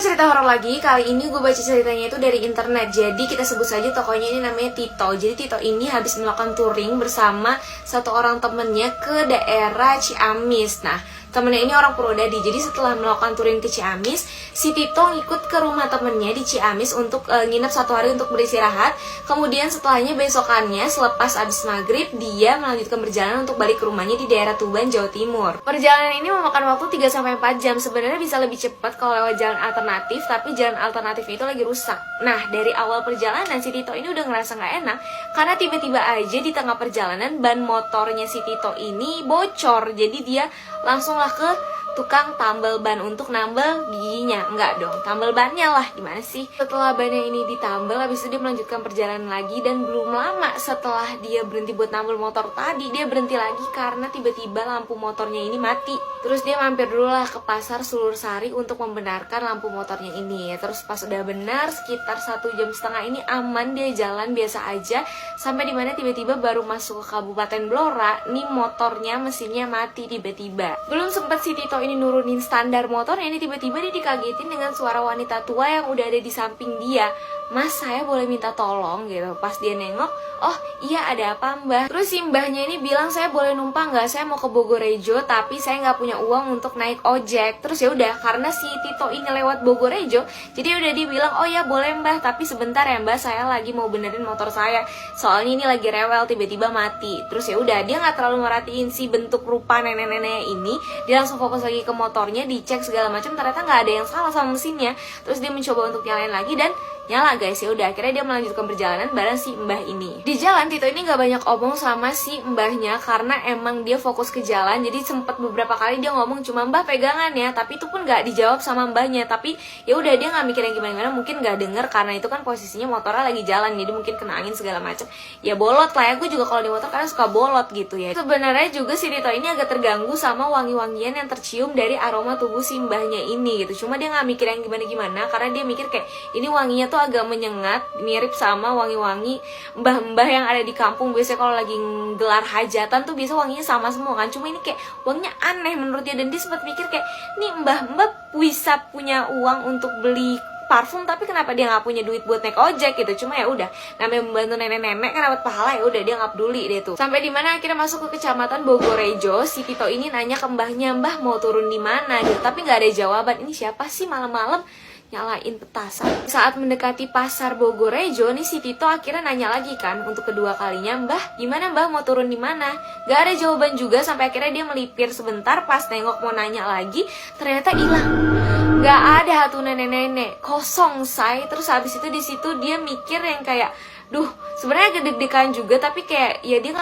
Cerita horor lagi, kali ini gue baca ceritanya itu dari internet. Jadi kita sebut saja tokonya ini namanya Tito. Jadi Tito ini habis melakukan touring bersama satu orang temennya ke daerah Ciamis. Nah, temennya ini orang Purwodadi. Jadi setelah melakukan touring ke Ciamis, si Tito ngikut ke rumah temennya di Ciamis untuk nginep satu hari untuk beristirahat. Kemudian setelahnya besokannya selepas abis maghrib, dia melanjutkan perjalanan untuk balik ke rumahnya di daerah Tuban, Jawa Timur. Perjalanan ini memakan waktu 3-4 jam. Sebenarnya bisa lebih cepat kalau lewat jalan alternatif, tapi jalan alternatif itu lagi rusak. Nah, dari awal perjalanan si Tito ini udah ngerasa nggak enak karena tiba-tiba aja di tengah perjalanan ban motornya si Tito ini bocor. Jadi dia langsung ke tukang tambal ban untuk nambal giginya. Enggak dong, tambal bannya lah, gimana sih? Setelah bannya ini ditambal, habis itu dia melanjutkan perjalanan lagi. Dan belum lama setelah dia berhenti buat nambal motor tadi, dia berhenti lagi karena tiba-tiba lampu motornya ini mati. Terus dia mampir dulu lah ke pasar Sulursari untuk membenarkan lampu motornya ini. Terus pas udah benar, sekitar 1,5 jam ini aman, dia jalan biasa aja. Sampai dimana tiba-tiba baru masuk ke Kabupaten Blora, nih motornya mesinnya mati tiba-tiba. Belum sempat si Tito ini nurunin standar motornya, ini tiba-tiba dia dikagetin dengan suara wanita tua yang udah ada di samping dia. Mas, saya boleh minta tolong gitu. Pas dia nengok, oh iya ada apa mbah? Terus si mbahnya ini bilang, saya boleh numpang nggak? Saya mau ke Bogorejo tapi saya nggak punya uang untuk naik ojek. Terus ya udah, karena si Tito ini lewat Bogorejo, jadi udah dia bilang, oh ya boleh mbah, tapi sebentar ya mbah, saya lagi mau benerin motor saya. Soalnya ini lagi rewel, tiba-tiba mati. Terus ya udah, dia nggak terlalu merhatiin si bentuk rupa nenek-nenek ini. Dia langsung fokus lagi ke motornya, dicek segala macam, ternyata nggak ada yang salah sama mesinnya. Terus dia mencoba untuk nyalain lagi dan nyala guys. Ya udah, akhirnya dia melanjutkan perjalanan bareng si mbah ini. Di jalan Tito ini nggak banyak omong sama si mbahnya karena emang dia fokus ke jalan. Jadi sempet beberapa kali dia ngomong cuma, mbah pegangan ya, tapi itu pun nggak dijawab sama mbahnya. Tapi ya udah, dia nggak mikirin gimana-gimana, mungkin nggak denger karena itu kan posisinya motornya lagi jalan, jadi mungkin kena angin segala macam. Ya bolot lah ya, gue juga kalau di motor karena suka bolot gitu ya. Sebenarnya juga si Tito ini agak terganggu sama wangi-wangian yang tercium dari aroma tubuh si mbahnya ini gitu. Cuma dia nggak mikir yang gimana-gimana karena dia mikir kayak ini wanginya tuh agak menyengat, mirip sama wangi-wangi mbah-mbah yang ada di kampung. Biasanya kalau lagi gelar hajatan tuh biasa wanginya sama semua kan. Cuma ini kayak wanginya aneh menurut dia. Dan dia sempat mikir kayak, nih mbah-mbah bisa punya uang untuk beli parfum tapi kenapa dia nggak punya duit buat naik ojek gitu. Cuma ya udah, namanya membantu nenek-nenek kan dapat pahala, ya udah dia nggak peduli deh tuh. Sampai dimana akhirnya masuk ke kecamatan Bogorejo, si Tito ini nanya ke mbahnya, mbah mau turun di mana gitu, tapi nggak ada jawaban. Ini siapa sih malam-malam nyalain petasan? Saat mendekati pasar Bogorejo nih, si Tito akhirnya nanya lagi kan untuk kedua kalinya, mbah gimana mbah mau turun di mana? Gak ada jawaban juga. Sampai akhirnya dia melipir sebentar, pas nengok mau nanya lagi ternyata hilang. Gak ada tuh nenek-nenek, kosong say. Terus habis itu di situ dia mikir yang kayak, duh sebenarnya agak deg-degan juga, tapi kayak ya dia